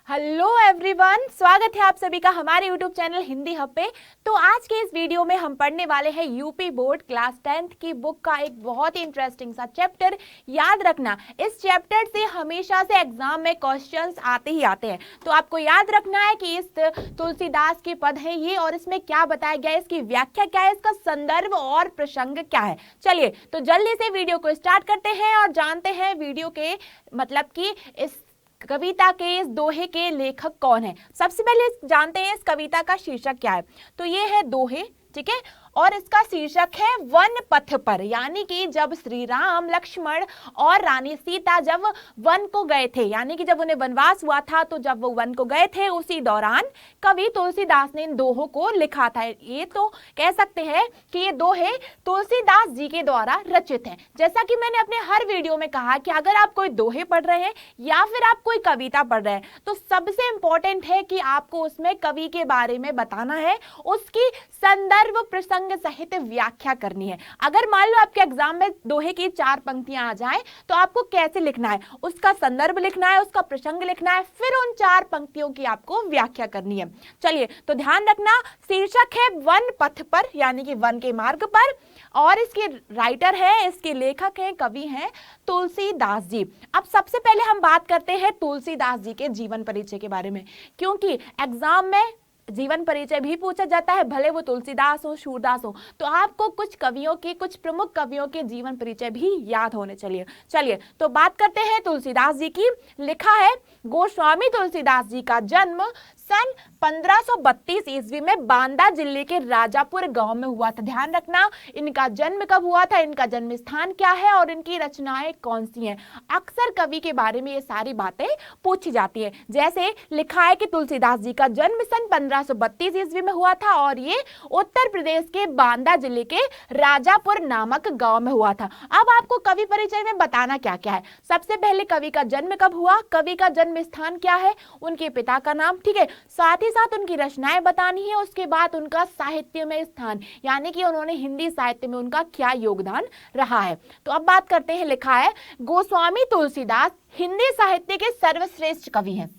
Hello everyone, स्वागत है आप सभी का हमारे यूट्यूब चैनल हिंदी हब पे। तो आज के इस वीडियो में हम पढ़ने वाले हैं यूपी बोर्ड क्लास 10th की बुक का एक बहुत ही इंटरेस्टिंग सा चैप्टर। याद रखना, इस चैप्टर से हमेशा से एग्जाम में क्वेश्चंस आते ही आते हैं, तो आपको याद रखना है कि इस तुलसीदास के पद है ये और इसमें क्या बताया गया है, इसकी व्याख्या क्या है, इसका संदर्भ और प्रसंग क्या है। चलिए तो जल्दी से वीडियो को स्टार्ट करते हैं और जानते हैं वीडियो के मतलब कि इस कविता के इस दोहे के लेखक कौन है। सबसे पहले जानते हैं इस कविता का शीर्षक क्या है। तो ये है दोहे, ठीक है, और इसका शीर्षक है वन पथ पर, यानी कि जब श्री राम, लक्ष्मण और रानी सीता जब वन को गए थे, यानी कि जब उन्हें वनवास हुआ था, तो जब वो वन को गए थे उसी दौरान कवि तुलसीदास ने इन दोहों को लिखा था। ये तो कह सकते हैं कि ये दोहे तुलसीदास जी के द्वारा रचित हैं। जैसा कि मैंने अपने हर वीडियो में कहा कि अगर आप कोई दोहे पढ़ रहे हैं या फिर आप कोई कविता पढ़ रहे हैं, तो सबसे इंपॉर्टेंट है कि आपको उसमें कवि के बारे में बताना है, उसकी संदर्भ प्रसंग सहित व्याख्या करनी है। अगर मान लो आपके एग्जाम में दोहे की 4 पंक्तियां आ जाएं, तो आपको कैसे लिखना है, उसका संदर्भ लिखना है, उसका प्रसंग लिखना है, फिर उन 4 पंक्तियों की आपको व्याख्या करनी है। चलिए तो ध्यान रखना, शीर्षक है वन पथ पर, यानी कि वन के मार्ग पर, और इसके राइटर है, इसके लेखक हैं, कवि हैं तुलसीदास जी। अब सबसे पहले हम बात करते हैं तुलसीदास जी के जीवन परिचय के बारे में, क्योंकि एग्जाम में जीवन परिचय भी पूछा जाता है, भले वो तुलसीदास हो, सूरदास हो, तो आपको कुछ कवियों के, कुछ प्रमुख कवियों के जीवन परिचय भी याद होने चलिए तो बात करते हैं तुलसीदास जी की। लिखा है, गोस्वामी तुलसीदास जी का जन्म सन 1532 ईस्वी में बांदा जिले के राजापुर गांव में हुआ था। ध्यान रखना, इनका जन्म कब हुआ था, इनका जन्म स्थान क्या है और इनकी रचनाएं कौन सी हैं। अक्सर कवि के बारे में ये सारी बातें पूछी जाती है। जैसे लिखा है कि तुलसीदास जी का जन्म सन 1532 ईस्वी में हुआ था और ये उत्तर प्रदेश के बांदा जिले के राजापुर नामक गांव में हुआ था। अब आपको कवि परिचय में बताना क्या क्या है। सबसे पहले कवि का जन्म कब हुआ, कवि का जन्म स्थान क्या है, उनके पिता का नाम, ठीक है, साथ ही साथ उनकी रचनाएं बतानी है, उसके बाद उनका साहित्य में स्थान, यानी कि उन्होंने हिंदी साहित्य में उनका क्या योगदान रहा है। तो अब बात करते हैं, लिखा है गोस्वामी तुलसीदास हिंदी साहित्य के सर्वश्रेष्ठ कवि हैं।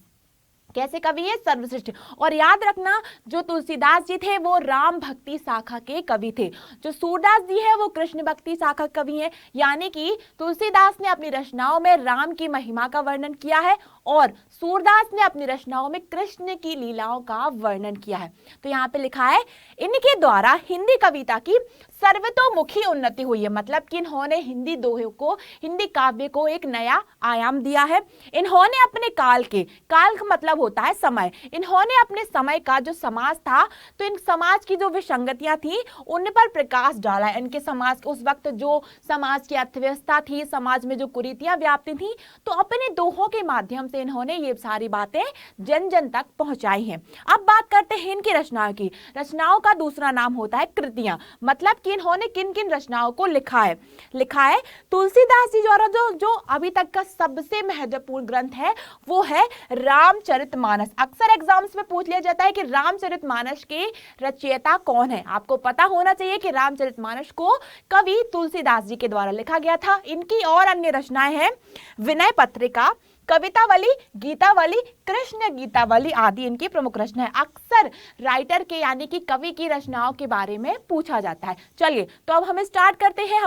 कैसे कवि है, सर्वश्रेष्ठ। और याद रखना, जो तुलसीदास जी थे वो राम भक्ति शाखा के कवि थे, जो सूरदास जी है वो कृष्ण भक्ति शाखा कवि हैं। यानी कि तुलसीदास ने अपनी रचनाओं में राम की महिमा का वर्णन किया है और सूरदास ने अपनी रचनाओं में कृष्ण की लीलाओं का वर्णन किया है। तो यहाँ पे लिखा है, इनके द्वारा हिंदी कविता की सर्वतोमुखी उन्नति हुई है, मतलब कि इन्होंने हिंदी दोहे को, हिंदी काव्य को एक नया आयाम दिया है। इन्होंने अपने काल का मतलब होता है समय, इन्होंने अपने समय का जो समाज था, तो इन समाज की जो विसंगतियां थी उन पर प्रकाश डाला है। इनके समाज, उस वक्त जो समाज की अर्थव्यवस्था थी, समाज में जो कुरीतियां व्याप्ति थी, तो अपने दोहों के माध्यम से इन्होंने ये सारी बातें जन जन तक पहुंचाई हैं। अब बात करते हैं इनकी रचनाओं की। रचनाओं का दूसरा नाम होता है कृतियां, मतलब कि इन्होंने किन किन रचनाओं को लिखा है। तुलसीदास जी द्वारा जो अभी तक का सबसे महत्वपूर्ण ग्रंथ है वो है रामचरितमानस। अक्सर एग्जाम्स में पूछ लिया जाता है कि रामचरितमानस के रचयिता कौन है। आपको पता होना चाहिए कि रामचरितमानस को कवि तुलसीदास जी के द्वारा लिखा गया था। इनकी और अन्य रचनाएं हैं, विनय पत्रिका, कवितावली, गीतावली, कृष्ण गीतावली आदि इनकी प्रमुख रचना है। अक्सर राइटर के यानी कि कवि की रचनाओं के बारे में पूछा जाता है। चलिए तो अब हम स्टार्ट करते हैं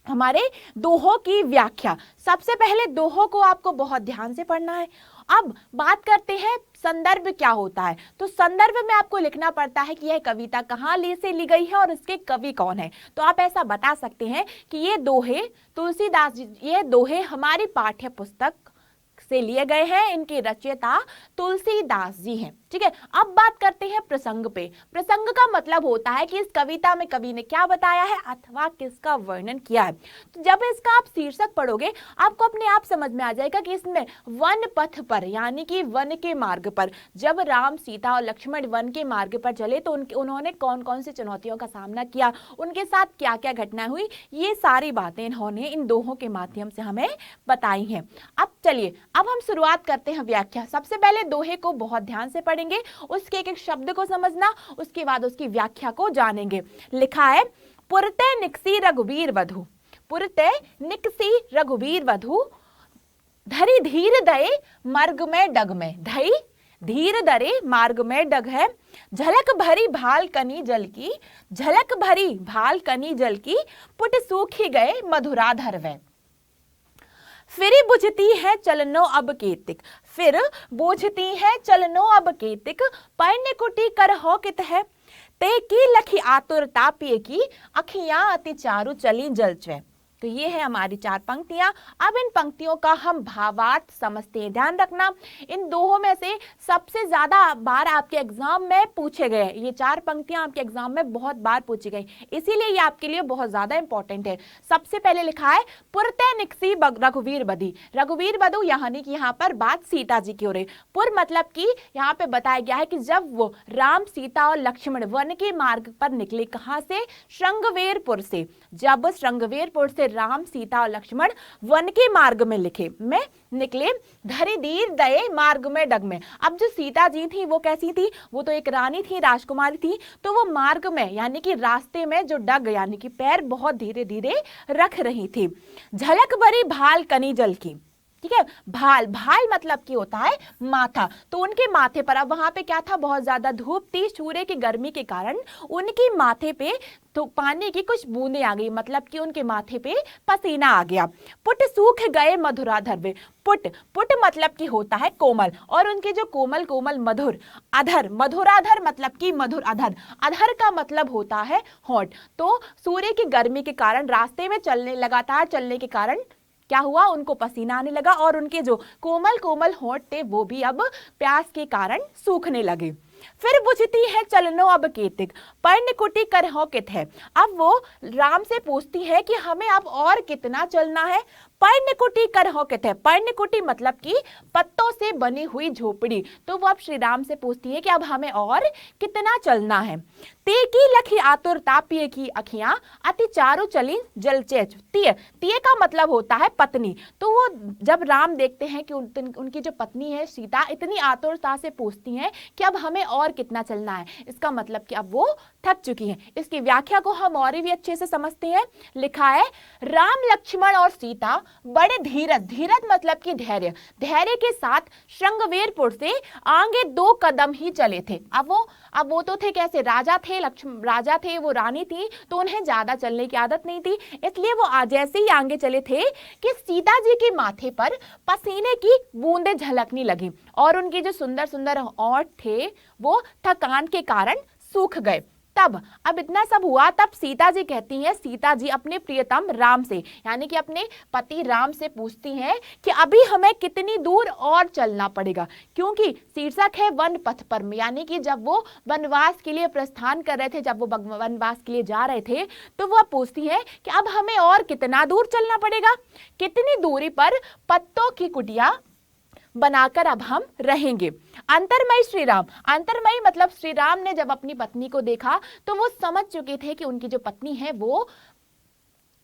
हमारे दोहों की व्याख्या। सबसे पहले दोहों को आपको बहुत ध्यान से पढ़ना है। अब बात करते हैं संदर्भ क्या होता है। तो संदर्भ में आपको लिखना पड़ता है कि यह कविता कहाँ से ली गई है और इसके कवि कौन है। तो आप ऐसा बता सकते हैं कि ये दोहे तुलसीदास जी, ये दोहे हमारी पाठ्य पुस्तक से लिए गए हैं, इनके रचयिता तुलसीदास जी हैं, ठीक है। अब बात करते हैं प्रसंग पे। प्रसंग का मतलब होता है कि इस कविता में कवि ने क्या बताया है अथवा किसका वर्णन किया है। तो जब इसका आप शीर्षक पढ़ोगे आपको अपने आप समझ में आ जाएगा कि इसमें वन पथ पर, यानी कि वन के मार्ग पर, जब राम, सीता और लक्ष्मण वन के मार्ग पर चले तो उन्होंने कौन कौन सी चुनौतियों का सामना किया, उनके साथ क्या क्या घटनाएं हुई, ये सारी बातें इन्होंने इन दोहों के माध्यम से हमें बताई हैं। अब चलिए, अब हम शुरुआत करते हैं व्याख्या। सबसे पहले दोहे को बहुत ध्यान से पढ़ेंगे, उसके एक एक शब्द को समझना, उसके बाद उसकी व्याख्या को जानेंगे। लिखा है, पुरते निकसी रघुवीर वधु, पुरते निकसी रघुवीर वधु, धरी धीर दये मार्ग में डग में, धई धीर दरे मार्ग में डग है, झलक भरी भाल कनी जल की, झलक भरी भाल कनी जल की, पुट सूखी गए मधुराधर वै। फिर बुझती है चलनो अब केतिक, फिर बुझती है चलनो अब केतिक, पैन्य कुटी कर हो कित है, ते की लखी आतुरता पिए की, अखियां अति चारु चली जलचे। तो ये है हमारी 4 पंक्तियां। अब इन पंक्तियों का हम भावार्थ समझते हैं। ध्यान रखना, इन दोनों में से सबसे ज्यादा बार आपके एग्जाम में पूछे गए, ये 4 पंक्तियां आपके एग्जाम में बहुत बार पूछी गई, इसीलिए ये आपके लिए बहुत ज्यादा इंपॉर्टेंट है। सबसे पहले लिखा है पुरते निकसी रघुवीर बधी, रघुवीर बधु यानी कि यहाँ पर बात सीता जी की हो रही। पुर मतलब कि यहाँ पे बताया गया है कि जब वो राम, सीता और लक्ष्मण वन के मार्ग पर निकले, कहाँ से? श्रृंगवेरपुर से। जब श्रृंगवेरपुर से राम, सीता और लक्ष्मण वन के मार्ग में निकले, धरी धीर दये मार्ग में डग में। अब जो सीता जी थी वो कैसी थी? वो तो एक रानी थी, राजकुमारी थी, तो वो मार्ग में यानी कि रास्ते में जो डग यानी कि पैर बहुत धीरे धीरे रख रही थी। झलक भरी भाल कनी जल की, ठीक है। भाल, भाल मतलब की होता है माथा, तो उनके माथे पर, अब वहां पे क्या था? बहुत ज्यादा धूप थी, सूर्य की गर्मी के कारण उनके माथे पे तो पानी की कुछ बूंदें आ गई, मतलब कि उनके माथे पे पसीना आ गया। पुट सूख गए मधुराधर वे, पुट, पुट मतलब कि होता है कोमल, और उनके जो कोमल कोमल मधुर अधर, मधुराधर मतलब कि मधुर अधर, अधर का मतलब होता है होंठ। तो सूर्य की गर्मी के कारण, रास्ते में लगातार चलने के कारण क्या हुआ? उनको पसीना आने लगा और उनके जो कोमल कोमल होंठ थे वो भी अब प्यास के कारण सूखने लगे। फिर बुझती है चलनो अब केतिक, पर्ण कुटी कर हो कित है। अब वो राम से पूछती है कि हमें अब और कितना चलना है। पर्ण कुटी कर हो कित है, पर्ण कुटी मतलब कि पत्तों से बनी हुई झोपड़ी। तो वो अब श्री राम से पूछती है कि अब हमें और कितना चलना है। ते की लखी आतुरता पिए की अखियां अति चारु चली जलचे। तिय, तिय का मतलब होता है पत्नी। तो वो जब राम देखते हैं कि उनकी जो पत्नी है सीता इतनी आतुरता से पूछती हैं कि अब हमें और कितना चलना है, इसका मतलब कि अब वो थक चुकी हैं। इसकी व्याख्या को हम और भी अच्छे से समझते हैं। लिखा है राम, लक्ष्मण और सीता बड़े धीरज, धीरज मतलब कि धैर्य, धैर्य के साथ श्रृंगवेरपुर से आगे 2 कदम ही चले थे। अब वो तो थे कैसे? राजा थे, राजा थे, वो रानी थी, तो उन्हें ज्यादा चलने की आदत नहीं थी, इसलिए वो जैसे ही आगे चले थे कि सीता जी के माथे पर पसीने की बूंदें झलकने लगी और उनके जो सुंदर सुंदर होंठ थे वो थकान के कारण सूख गए। तब अब इतना सब हुआ, तब सीता जी कहती हैं, सीता जी अपने प्रियतम राम से यानी कि अपने पति राम से पूछती हैं कि अभी हमें कितनी दूर और चलना पड़ेगा, क्योंकि शीर्षक है वन पथ पर, यानी कि जब वो वनवास के लिए प्रस्थान कर रहे थे, जब वो वनवास के लिए जा रहे थे, तो वह पूछती है कि अब हमें और कितना दूर चलना पड़ेगा, कितनी दूरी पर पत्तों की कुटिया बनाकर अब हम रहेंगे। अंतरमयी श्री राम, अंतरमयी मतलब श्री राम ने जब अपनी पत्नी को देखा तो वो समझ चुके थे कि उनकी जो पत्नी है वो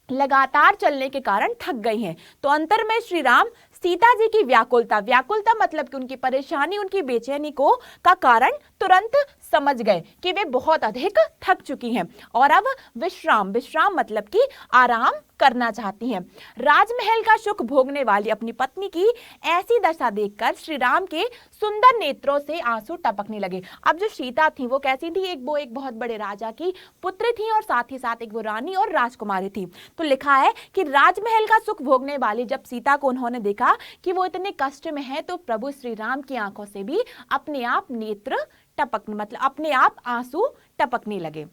लगातार चलने के कारण थक गई हैं। तो अंतरमयी श्री राम सीता जी की व्याकुलता, व्याकुलता मतलब कि उनकी परेशानी, उनकी बेचैनी को का कारण तुरंत समझ गए कि वे बहुत अधिक थक चुकी हैं और अब विश्राम, विश्राम मतलब कि आराम करना चाहती हैं। राजमहल का सुख भोगने वाली अपनी पत्नी की ऐसी दशा देखकर श्री राम के सुंदर नेत्रों से आंसू टपकने लगे। अब जो सीता थी वो कैसी थी? एक बहुत बड़े राजा की पुत्री थी और साथ ही साथ एक वो रानी और राजकुमारी थी। तो लिखा है कि राजमहल का सुख भोगने वाली जब सीता को उन्होंने देखा कि वो इतने कष्ट में है, तो प्रभु श्री राम की आंखों से भी अपने आप नेत्र टपकने, मतलब अपने आप आंसू टपकने लगे।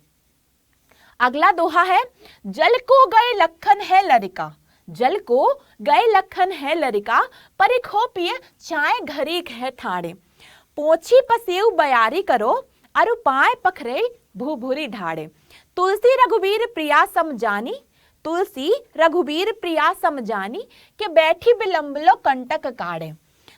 अगला दोहा है, जल को गए लखन है लरिका, जल को गए लखन है लरिका, परिखो पिए चाय घरीक है ठाड़े, पोछी पसेव बयारी करो, अरु पाए पखरे भूभुरी ढाड़े। तुलसी रघुवीर प्रिया समझानी, तुलसी रघुवीर प्रिया समझानी, के बैठी बिलंब लो कंटक काड़े,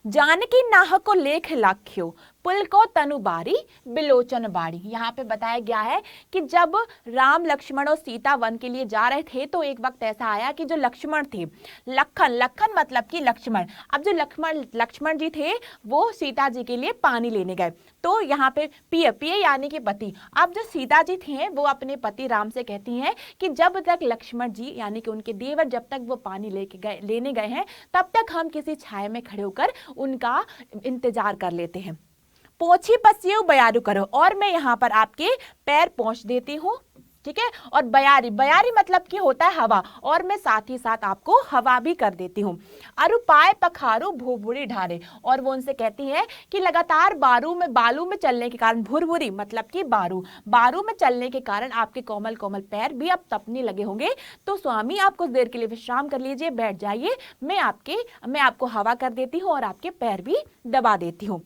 जानकी नाह को लेख लाख्यो, पुल को तनु बारी बिलोचन बाड़ी। यहाँ पे बताया गया है कि जब राम लक्ष्मण और सीता वन के लिए जा रहे थे तो एक वक्त ऐसा आया कि जो लक्ष्मण थे, लखन मतलब कि लक्ष्मण, अब जो लक्ष्मण जी थे वो सीता जी के लिए पानी लेने गए। तो यहाँ पे पिए यानी कि पति। अब जो सीता जी थे वो अपने पति राम से कहती हैं कि जब तक लक्ष्मण जी यानी कि उनके देवर जब तक वो पानी लेने गए हैं तब तक हम किसी छाया में खड़े होकर उनका इंतजार कर लेते हैं। पोछी पसियो बयारू करो, और मैं यहाँ पर आपके पैर पोंछ देती हूँ, ठीक है। और बयारी मतलब कि होता है हवा, और मैं साथ ही साथ आपको हवा भी कर देती हूँ। अरु पाए पखारू भूभुरी ढारे, और वो उनसे कहती है कि लगातार बालू में चलने के कारण, भुरभुरी मतलब कि बारू में चलने के कारण आपके कोमल कोमल पैर भी अब तपने लगे होंगे। तो स्वामी आप कुछ देर के लिए विश्राम कर लीजिए, बैठ जाइए, मैं आपको हवा कर देती हूँ और आपके पैर भी दबा देती हूँ।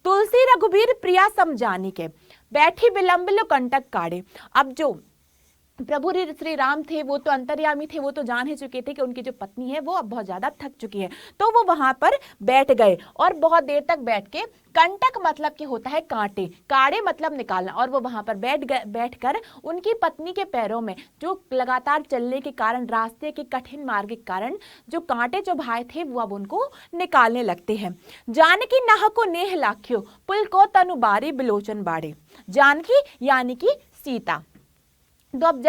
तुलसी रघुबीर प्रिया समझानी के, बैठी विलंब लो कंटक काढ़े। अब जो प्रभु श्री राम थे वो तो अंतर्यामी थे, वो तो जान ही चुके थे कि उनकी जो पत्नी है वो अब बहुत ज्यादा थक चुकी है। तो वो वहां पर बैठ गए और बहुत देर तक बैठ के, कंटक मतलब कि होता है कांटे, काढ़े मतलब निकालना, और वो वहां पर बैठकर उनकी पत्नी के पैरों में जो लगातार चलने के कारण, रास्ते के कठिन मार्ग के कारण जो कांटे जो भाए थे वो अब उनको निकालने लगते हैं। जानकी नाह को नेह लाख्यो, पुल को तनु बारी बिलोचन बाड़े। जानकी यानी कि सीता। तो अब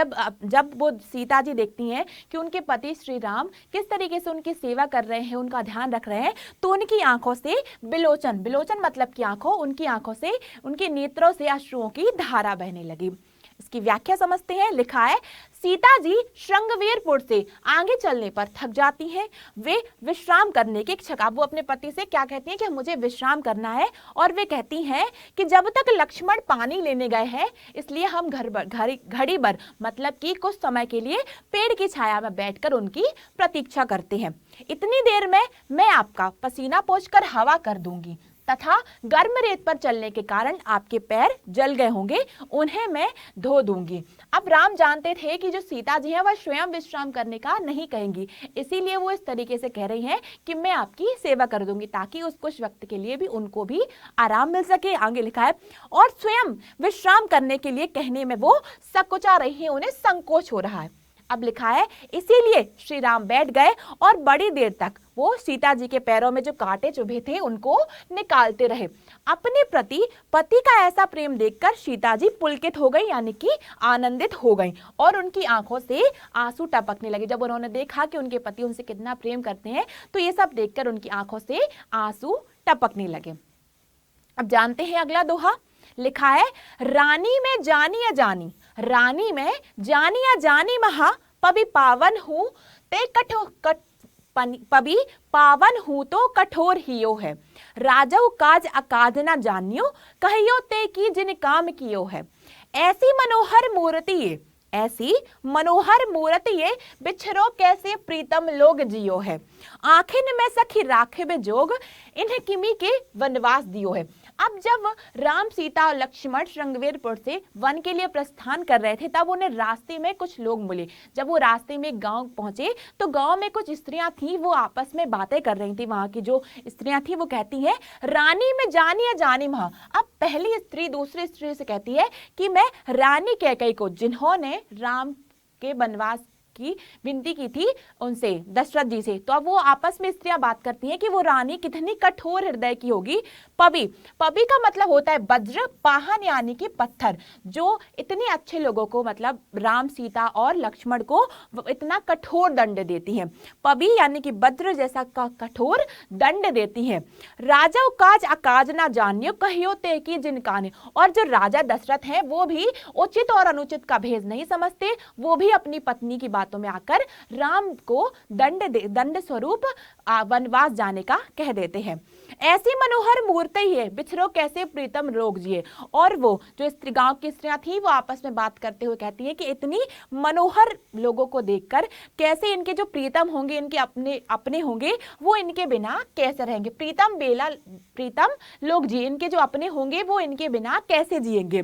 जब वो सीता जी देखती हैं कि उनके पति श्री राम किस तरीके से उनकी सेवा कर रहे हैं, उनका ध्यान रख रहे हैं, तो उनकी आंखों से बिलोचन मतलब कि आंखों, उनकी आंखों से, उनके नेत्रों से अश्रुओं की धारा बहने लगी। इसकी व्याख्या समझते हैं। लिखा है, सीता जी श्रृंगवीरपुर से आगे चलने पर थक जाती हैं। वे विश्राम करने की इच्छुक, वो अपने पति से क्या कहती हैं कि मुझे विश्राम करना है, और वे कहती हैं कि जब तक लक्ष्मण पानी लेने गए हैं इसलिए हम घड़ी भर मतलब कि कुछ समय के लिए पेड़ की छाया में बैठकर उनकी प्रतीक्षा करते हैं। इतनी देर में मैं आपका पसीना पोंछकर हवा कर दूंगी तथा गर्म रेत पर चलने के कारण आपके पैर जल गए होंगे, उन्हें मैं धो दूंगी। अब राम जानते थे कि जो सीता जी हैं वह स्वयं विश्राम करने का नहीं कहेंगी, इसीलिए वो इस तरीके से कह रही हैं कि मैं आपकी सेवा कर दूंगी, ताकि उस कुछ वक्त के लिए भी उनको भी आराम मिल सके। आगे लिखा है, और स्वयं विश्राम करने के लिए कहने में वो सकुचा रही है, उन्हें संकोच हो रहा है। अब लिखा है, इसीलिए श्री राम बैठ गए और बड़ी देर तक वो सीता जी के पैरों में जो कांटे चुभे थे उनको निकालते रहे। अपने प्रति पति का ऐसा प्रेम देखकर सीता जी पुलकित हो गई, यानी कि आनंदित हो गई, और उनकी आंखों से आंसू टपकने लगे। जब उन्होंने देखा कि उनके पति उनसे कितना प्रेम करते हैं तो ये सब देखकर उनकी आंखों से आंसू टपकने लगे। अब जानते हैं अगला दोहा। लिखा है, रानी में जानी या जानी, रानी में जानी या जानी महा, पबी पावन हूं ते पबी पावन हूं तो कठोर हियो है। राजऊ काज अकाज न जानियो, कहियो ते की जिन काम कियो है। ऐसी मनोहर मूर्ति ये बिछरो कैसे प्रीतम लोग जियो है। आखिन में सखी राखे बे जोग, इन्हें किमी के वनवास दियो है। अब जब राम सीता और लक्ष्मण श्रृंगवीरपुर से वन के लिए प्रस्थान कर रहे थे तब उन्हें रास्ते में कुछ लोग मिले। जब वो रास्ते में गांव पहुंचे तो गांव में कुछ स्त्रियां थी, वो आपस में बातें कर रही थी। वहां की जो स्त्रियां थी वो कहती हैं, रानी में जानी या जानी महा। अब पहली स्त्री दूसरी स्त्री से कहती है कि मैं रानी कैकेयी को, जिन्होंने राम के वनवास की विनती की थी उनसे, दशरथ जी से, तो अब वो आपस में स्त्रियां बात करती हैं कि वो रानी कितनी कठोर हृदय की होगी। पबी का मतलब होता है वज्र, पाहन यानी कि पत्थर, जो इतने अच्छे लोगों को मतलब राम सीता और लक्ष्मण को इतना कठोर दंड देती हैं। पबी यानी कि वज्र जैसा कठोर दंड देती हैं। राजा काज अकाज ना जानियो, कहियो ते की जिनकाने, और जो राजा दशरथ हैं वो भी उचित और अनुचित का भेद नहीं समझते, वो भी अपनी पत्नी की बातों में आकर राम को दंड स्वरूप वनवास जाने का कह देते हैं। ऐसी मनोहर मूर्ति है, बिछरो कैसे प्रीतम लोग जिए। और वो जो गांव की स्त्रियां थी वो आपस में बात करते हुए कहती हैं कि इतनी मनोहर लोगों को देखकर कैसे इनके जो प्रीतम होंगे, इनके अपने होंगे, वो इनके बिना कैसे रहेंगे। प्रीतम लोग जिए, इनके जो अपने होंगे वो इनके बिना कैसे जिएंगे।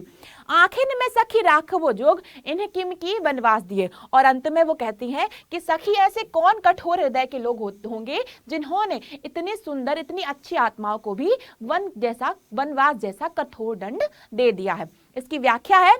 आखिर में सखी राखवो जोग, इन्हें किम की वनवास दिए। और अंत में वो कहती हैं कि सखी ऐसे कौन कठोर हृदय के लोग होंगे जिन्होंने इतनी सुंदर इतनी अच्छी आत्माओं को भी वनवास जैसा कठोर दंड दे दिया है। इसकी व्याख्या है,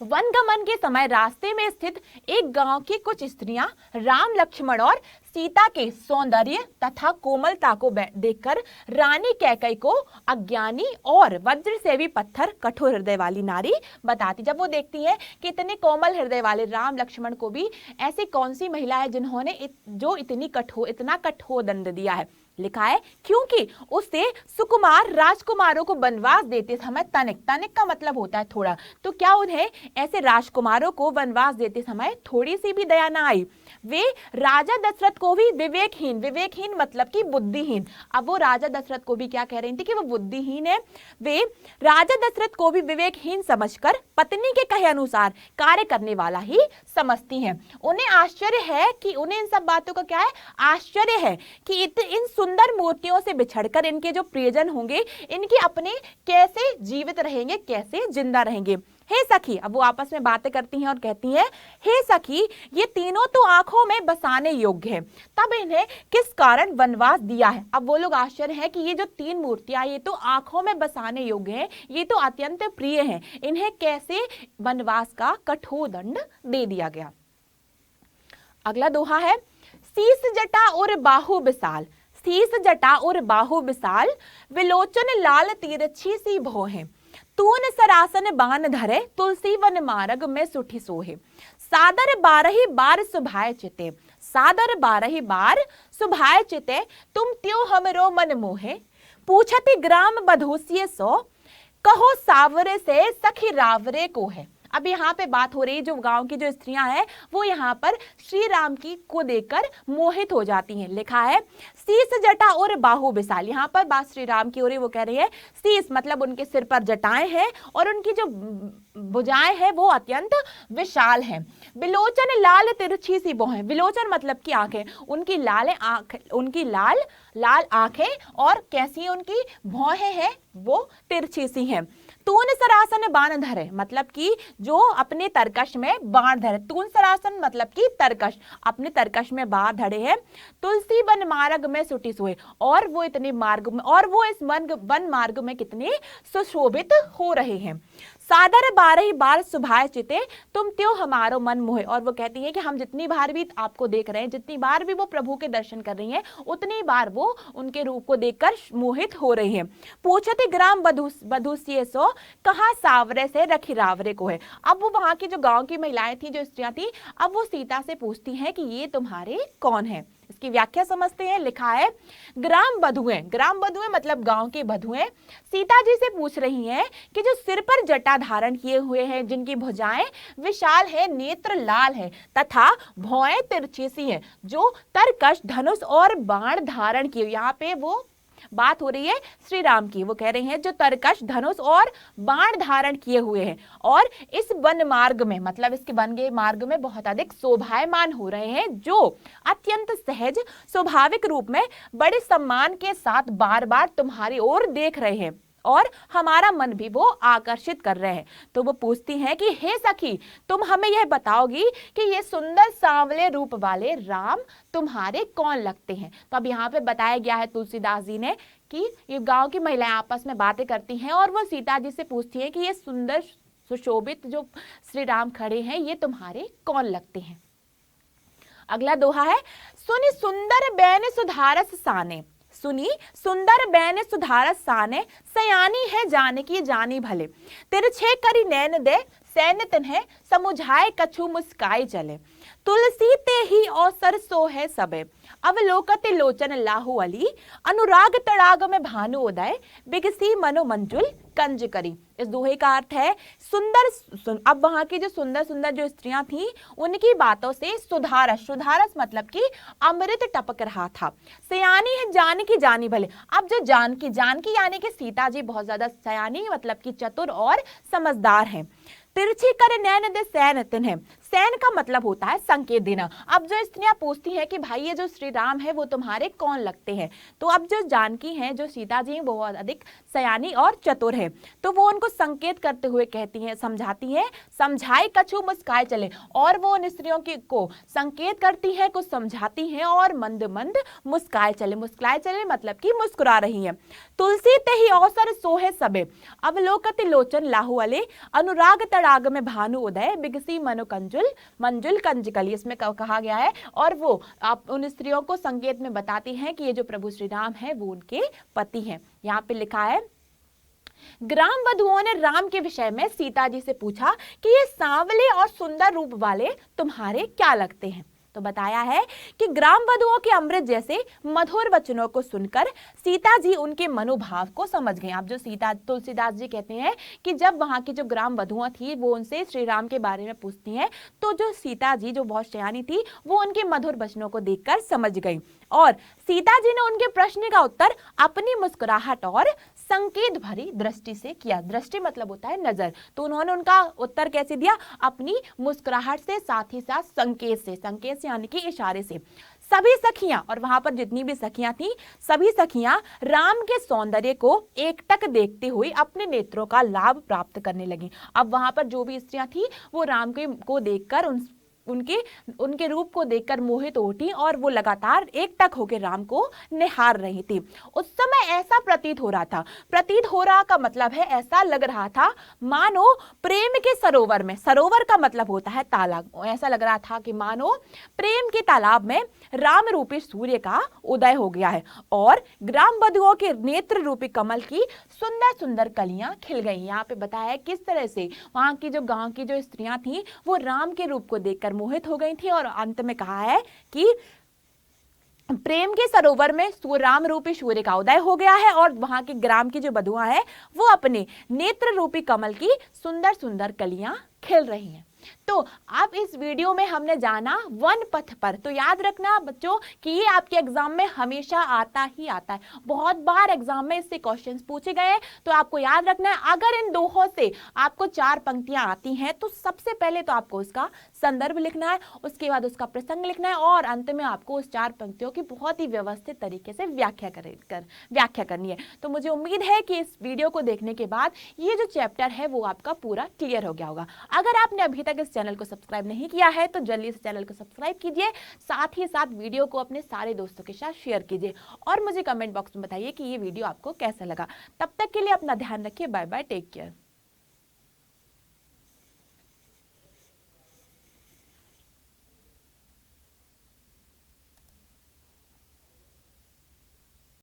वनगमन के समय रास्ते में स्थित एक गांव की कुछ स्त्रियां राम लक्ष्मण और सीता के सौंदर्य तथा कोमलता को देखकर रानी कैकेयी को अज्ञानी और वज्र से भी पत्थर कठोर हृदय वाली नारी बताती। जब वो देखती है कि इतने कोमल हृदय वाले राम लक्ष्मण को भी ऐसी कौन सी महिला है जिन्होंने जो इतना कठोर दंड दिया है। लिखा है क्योंकि उससे सुकुमार राजकुमारों को वनवास देते समय तनिक का मतलब होता है थोड़ा, तो क्या उन्हें ऐसे राजकुमारों को वनवास देते समय थोड़ी सी भी दया ना आई। वे राजा दशरथ को भी विवेकहीन मतलब कि बुद्धिहीन, अब वो राजा दशरथ को भी क्या कह रही थी कि वो बुद्धिहीन है, वे राजा दशरथ को भी विवेकहीन समझकर पत्नी के कहे अनुसार कार्य करने वाला ही समझती हैं। उन्हें आश्चर्य है कि उन्हें इन सब बातों का क्या है, आश्चर्य है कि इन सुंदर मूर्तियों से बिछड़कर इनके जो प्रियजन होंगे इनके अपने कैसे जीवित रहेंगे, कैसे जिंदा रहेंगे। हे सखी, अब वो आपस में बातें करती हैं और कहती हैं, हे सखी ये तीनों तो आंखों में बसाने योग्य है, तब इन्हें किस कारण वनवास दिया है। अब वो लोग आश्चर्य है कि ये जो तीन मूर्तियां ये तो आंखों में बसाने योग्य हैं, ये तो अत्यंत प्रिय हैं, इन्हें कैसे वनवास का कठोर दंड दे दिया गया। अगला दोहा है, शीस जटा और बाहु विशाल, शीस जटा और बाहु विशाल, विलोचन लाल तिरछी सी भौहें, तून सरासन बान धरे, तुलसी वन मार्ग में सुठी सोहे, सादर 12 बार सुभाए चिते, सादर 12 बार सुभाए चिते, तुम त्यो हमरो मन मोहे, पूछति ग्राम बधूसिये सो, कहो सावरे से सखी रावरे को है। अब यहाँ पे बात हो रही है, जो गांव की जो स्त्रियां हैं वो यहाँ पर श्री राम की को देखकर मोहित हो जाती हैं। लिखा है शीस जटा और बाहु विशाल, यहाँ पर बात श्री राम की हो रही, वो कह रही है शीस मतलब उनके सिर पर जटाएं हैं और उनकी जो भुजाएं हैं वो अत्यंत विशाल हैं। विलोचन लाल तिरछी सी भौहें, विलोचन मतलब की आंखें, उनकी लाल आंखें और कैसी उनकी भौहें हैं वो तिरछी सी हैं। तून सरासन बाण धरे मतलब कि जो अपने तरकश में बाण धरे, तून सरासन मतलब कि तरकश, अपने तरकश में बाण धरे हैं। तुलसी वन मार्ग में सुटी सोए, और वो इतने मार्ग में और वो इस वन मार्ग में कितने सुशोभित हो रहे हैं। सादर 12 बार सुभाए चिते, तुम त्यो हमारो मन मोहे, और वो कहती है कि हम जितनी बार भी आपको देख रहे हैं, जितनी बार भी वो प्रभु के दर्शन कर रही हैं, उतनी बार वो उनके रूप को देखकर मोहित हो रही हैं। पूछते ग्राम बधूसिये सो, कहा सावरे से रखी रावरे को है। अब वो वहां की जो गांव की महिलाएं थी, जो स्त्रियां थी, अब वो सीता से पूछती हैं कि ये तुम्हारे कौन है। इसकी व्याख्या समझते हैं। लिखा है ग्राम बधुएं मतलब गांव की बधुएं सीता जी से पूछ रही हैं कि जो सिर पर जटा धारण किए हुए हैं, जिनकी भुजाएं विशाल है, नेत्र लाल है तथा भौएं तिरछी सी हैं, जो तरकश धनुष और बाण धारण किए, यहाँ पे वो बात हो रही है श्री राम की, वो कह रहे हैं जो तरकश धनुष और बाण धारण किए हुए हैं और इस वन मार्ग में मतलब इसके वन के मार्ग में बहुत अधिक शोभायमान हो रहे हैं, जो अत्यंत सहज स्वाभाविक रूप में बड़े सम्मान के साथ बार बार तुम्हारी ओर देख रहे हैं और हमारा मन भी वो आकर्षित कर रहे हैं। तो वो पूछती हैं कि हे सखी, तुम हमें यह बताओगी कि ये सुंदर सांवले रूप वाले राम तुम्हारे कौन लगते हैं। तो अब यहाँ पे बताया गया है तुलसीदास जी ने कि ये गांव की महिलाएं आपस में बातें करती हैं और वो सीता जी से पूछती हैं कि ये सुंदर सुशोभित जो श्री राम खड़े हैं, ये तुम्हारे कौन लगते हैं। अगला दोहा है, सुनी सुंदर बैन सुधारस साने, सुनी सुंदर बैन सुधारस साने, सयानी है जानकी जानी भले, तिरछे करी नैन दे सैन्य तन्हे, समुझाए कछु मुस्काई चले, तुलसी ते ही अवसर सो है सबे, अवलोकते लोचन लाहु अली, अनुराग तड़ाग में भानु उदय, बिगसी मनो मंजुल कंज करी। इस दोहे का अर्थ है अब वहां की जो सुंदर सुंदर जो स्त्रियां थी उनकी बातों से सुधारस मतलब कि अमृत टपक रहा था। सयानी है जानकी जानी भले, अब जो जानकी यानी कि सीता जी बहुत ज्यादा सयानी मतलब कि चतुर और समझदार हैं। तिरछी कर नैन दे सैन तिन्हे, सैन का मतलब होता है संकेत देना। अब जो स्त्रियां पूछती हैं कि भाई ये जो श्री राम है वो तुम्हारे कौन लगते हैं, तो अब जो जानकी हैं, जो सीता जी हैं, वो बहुत अधिक सयानी और चतुर है, तो वो उनको संकेत करते हुए कहती हैं, समझाती हैं, समझाए कछु मुस्काए चले, और वो उन स्त्रियों को संकेत करती हैं, कुछ समझाती हैं और मंद मंद मुस्काए चले। मुस्कुराए चले मतलब कि मुस्कुरा रही हैं। तुलसी ते ही अवसर सोहे सबे, अवलोकत लोचन लाहुअले, अनुराग तड़ाग में भानु उदय, बिगसी मनो कंजुल मंजुल कंजकली, इसमें कहा गया है। और वो आप उन स्त्रियों को संकेत में बताती हैं कि ये जो प्रभु श्री राम है वो उनके पति हैं। यहाँ पे लिखा है, ग्राम वधुओं ने राम के विषय में सीता जी से पूछा कि ये सांवले और सुंदर रूप वाले तुम्हारे क्या लगते हैं। तो बताया है कि ग्राम वधुओं के अमृत जैसे मधुर वचनों को सुनकर सीता जी उनके मनोभाव को समझ गए। अब जो सीता, तुलसीदास जी कहते हैं कि जब वहां की जो ग्राम वधुआं थी वो उनसे श्री राम के बारे में पूछती हैं, तो जो सीता जी जो बहुत सयानी थी वो उनके मधुर वचनों को देखकर समझ गई, और सीता जी ने उनके प्रश्न का उत्तर अपनी मुस्कुराहट और संकेत भरी दृष्टि से किया। दृष्टि मतलब होता है नजर, तो उन्होंने उनका उत्तर कैसे दिया, अपनी मुस्कुराहट से, साथ ही साथ संकेत से, संकेत से यानी कि इशारे से। सभी सखियां, और वहां पर जितनी भी सखियां थी, सभी सखियां राम के सौंदर्य को एकटक देखते हुए अपने नेत्रों का लाभ प्राप्त करने लगी। अब वहां पर जो भी स्त्रियां थी वो राम को देखकर उनके रूप को देखकर मोहित होती और वो लगातार एकटक होकर राम को निहार रही थी। उस समय ऐसा प्रतीत हो रहा था, प्रतीत हो रहा का मतलब है ऐसा लग रहा था मानो प्रेम के सरोवर में, सरोवर का मतलब होता है तालाब, ऐसा लग रहा था कि मानो प्रेम के तालाब में राम रूपी सूर्य का उदय हो गया है और ग्राम वधुओं के नेत्र रूपी कमल की सुंदर सुंदर कलियां खिल गई। यहाँ पे बताया है किस तरह से वहां की जो गांव की जो स्त्रियां थी वो राम के रूप को देखकर मोहित हो गई थी, और अंत में कहा है कि प्रेम के सरोवर में राम रूपी सूर्य का उदय हो गया है और वहां के ग्राम की जो वधुआं है वो अपने नेत्र रूपी कमल की सुंदर सुंदर कलियां खिल रही हैं। तो अब इस वीडियो में हमने जाना वन पथ पर। तो याद रखना बच्चों कि ये आपके एग्जाम में हमेशा आता ही आता है, बहुत बार एग्जाम में इससे क्वेश्चंस पूछे गए हैं। तो आपको याद रखना है, अगर इन दोहों से आपको 4 पंक्तियां आती हैं तो सबसे पहले तो आपको उसका संदर्भ लिखना है, उसके बाद उसका प्रसंग लिखना है और अंत में आपको उस 4 पंक्तियों की बहुत ही व्यवस्थित तरीके से व्याख्या करनी है। तो मुझे उम्मीद है कि इस वीडियो को देखने के बाद ये जो चैप्टर है वो आपका पूरा क्लियर हो गया होगा। अगर आपने अभी तक इस चैनल को सब्सक्राइब नहीं किया है तो जल्दी से चैनल को सब्सक्राइब कीजिए, साथ ही साथ वीडियो को अपने सारे दोस्तों के साथ शेयर कीजिए और मुझे कमेंट बॉक्स में बताइए कि ये वीडियो आपको कैसा लगा। तब तक के लिए अपना ध्यान रखिए, बाय बाय, टेक केयर।